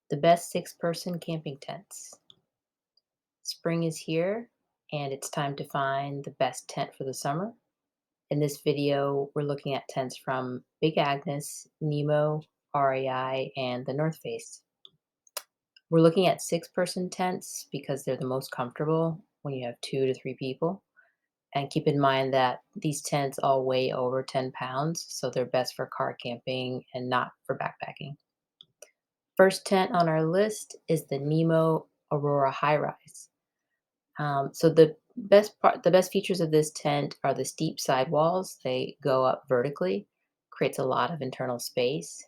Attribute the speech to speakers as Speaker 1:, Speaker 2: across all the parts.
Speaker 1: The best six-person camping tents. Spring is here, and it's time to find the best tent for the summer. In this video, we're looking at tents from Big Agnes, Nemo, REI, and the North Face. We're looking at six-person tents because they're the most comfortable when you have 2 to 3 people. And keep in mind that these tents all weigh over 10 pounds, so they're best for car camping and not for backpacking. First tent on our list is the Nemo Aurora Highrise. So the best features of this tent are the steep sidewalls. They go up vertically, creates a lot of internal space.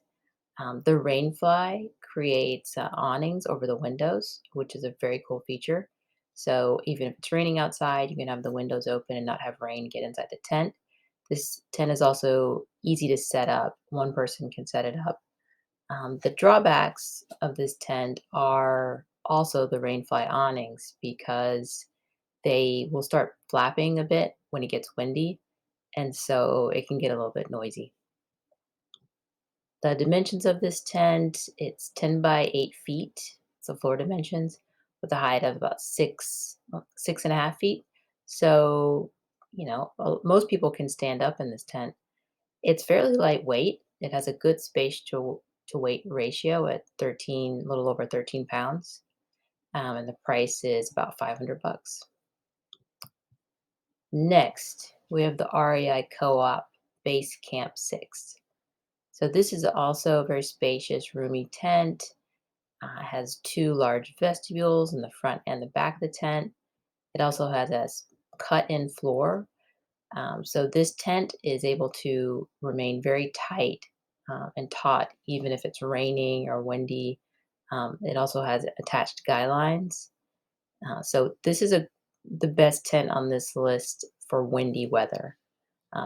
Speaker 1: The rainfly creates awnings over the windows, which is a very cool feature. So even if it's raining outside, you can have the windows open and not have rain get inside the tent. This tent is also easy to set up. One person can set it up. The drawbacks of this tent are also the rainfly awnings because they will start flapping a bit when it gets windy, and so it can get a little bit noisy. The dimensions of this tent, it's 10 by 8 feet. So floor dimensions with a height of about 6.5 feet. So, most people can stand up in this tent. It's fairly lightweight. It has a good space to weight ratio at 13, a little over 13 pounds. And the price is about 500 bucks. Next, we have the REI Co-op Base Camp 6. So this is also a very spacious, roomy tent. Has two large vestibules in the front and the back of the tent. It also has a cut-in floor. So this tent is able to remain very tight and taut, even if it's raining or windy. It also has attached guy lines. So this is the best tent on this list for windy weather.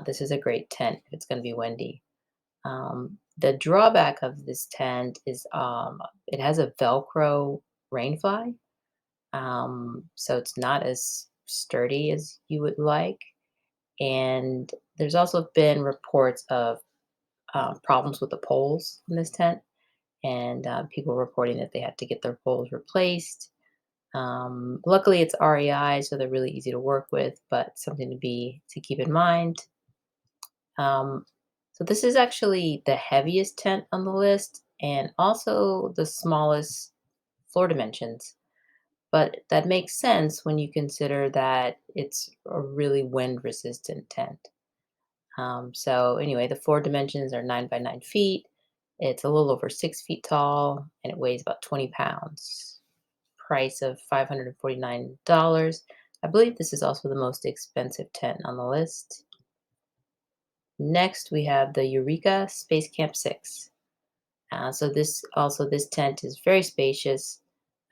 Speaker 1: This is a great tent if it's going to be windy. The drawback of this tent is it has a Velcro rainfly, so it's not as sturdy as you would like. And there's also been reports of problems with the poles in this tent, and people reporting that they had to get their poles replaced. Luckily, it's REI, so they're really easy to work with, but something to keep in mind. Um, so this is actually the heaviest tent on the list and also the smallest floor dimensions. But that makes sense when you consider that it's a really wind resistant tent. So anyway, the floor dimensions are 9 by 9 feet. It's a little over 6 feet tall and it weighs about 20 pounds. Price of $549. I believe this is also the most expensive tent on the list. Next, we have the Eureka Space Camp 6. So this tent is very spacious,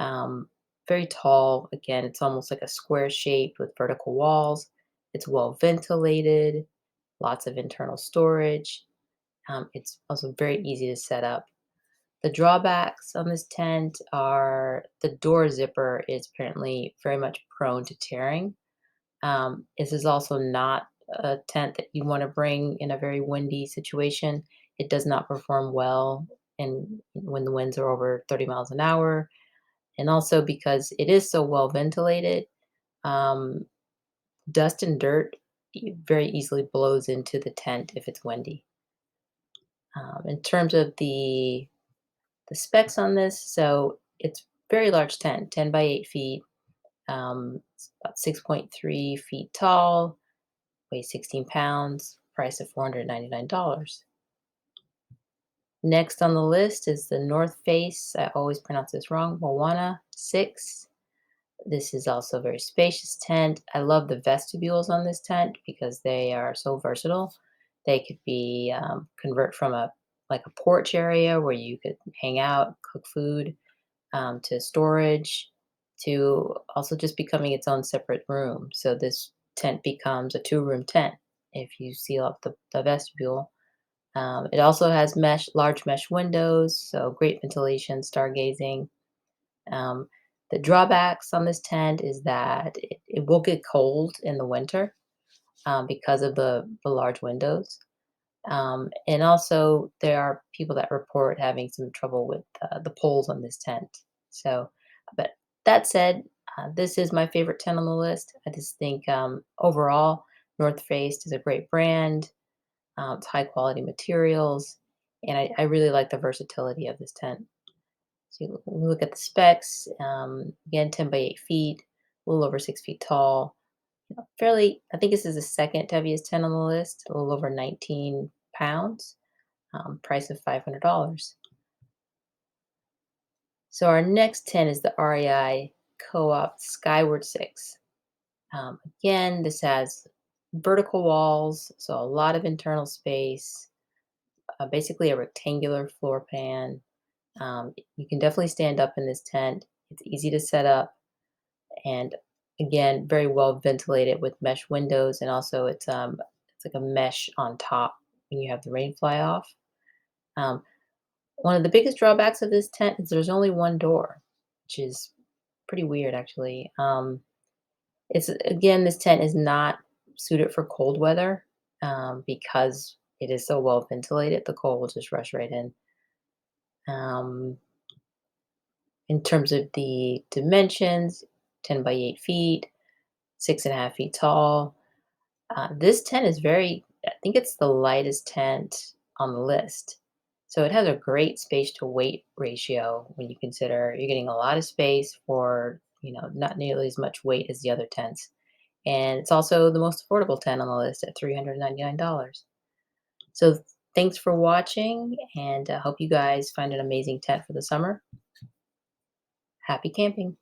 Speaker 1: um, very tall. Again, it's almost like a square shape with vertical walls. It's well ventilated, lots of internal storage. It's also very easy to set up. The drawbacks on this tent are the door zipper is apparently very much prone to tearing. This is also not a tent that you want to bring in a very windy situation. It does not perform well and when the winds are over 30 miles an hour. And also because it is so well ventilated, um, dust and dirt very easily blows into the tent if it's windy. In terms of the specs on this, so it's very large tent, 10 by 8 feet. It's about 6.3 feet tall, weighs 16 pounds, price of $499. Next on the list is the North Face. I always pronounce this wrong. Wawona 6. This is also a very spacious tent. I love the vestibules on this tent because they are so versatile. They could be convert from a porch area where you could hang out, cook food, to storage, to also just becoming its own separate room. So this tent becomes a two-room tent if you seal up the vestibule. It also has large mesh windows, so great ventilation, stargazing. Um, the drawbacks on this tent is that it will get cold in the winter because of the large windows. And also, there are people that report having some trouble with the poles on this tent. So, but that said, this is my favorite tent on the list. I just think overall, North Face is a great brand. It's high quality materials, and I really like the versatility of this tent. So you look at the specs. Again, 10 by 8 feet, a little over 6 feet tall. Fairly, I think this is the second heaviest tent on the list, a little over 19 pounds, price of $500. So our next tent is the REI Co-op Skyward 6. Again, this has vertical walls, so a lot of internal space, basically a rectangular floor pan. You can definitely stand up in this tent. It's easy to set up, and again, very well ventilated with mesh windows, and also it's like a mesh on top when you have the rain fly off. Um, One of the biggest drawbacks of this tent is there's only one door, which is pretty weird actually. It's again, this tent is not suited for cold weather because it is so well ventilated. The cold will just rush right in. Um, in terms of the dimensions, 10 by 8 feet, 6.5 feet tall. This tent is very, I think it's the lightest tent on the list. So it has a great space to weight ratio when you consider you're getting a lot of space for, not nearly as much weight as the other tents. And it's also the most affordable tent on the list at $399. So thanks for watching, and I hope you guys find an amazing tent for the summer. Happy camping.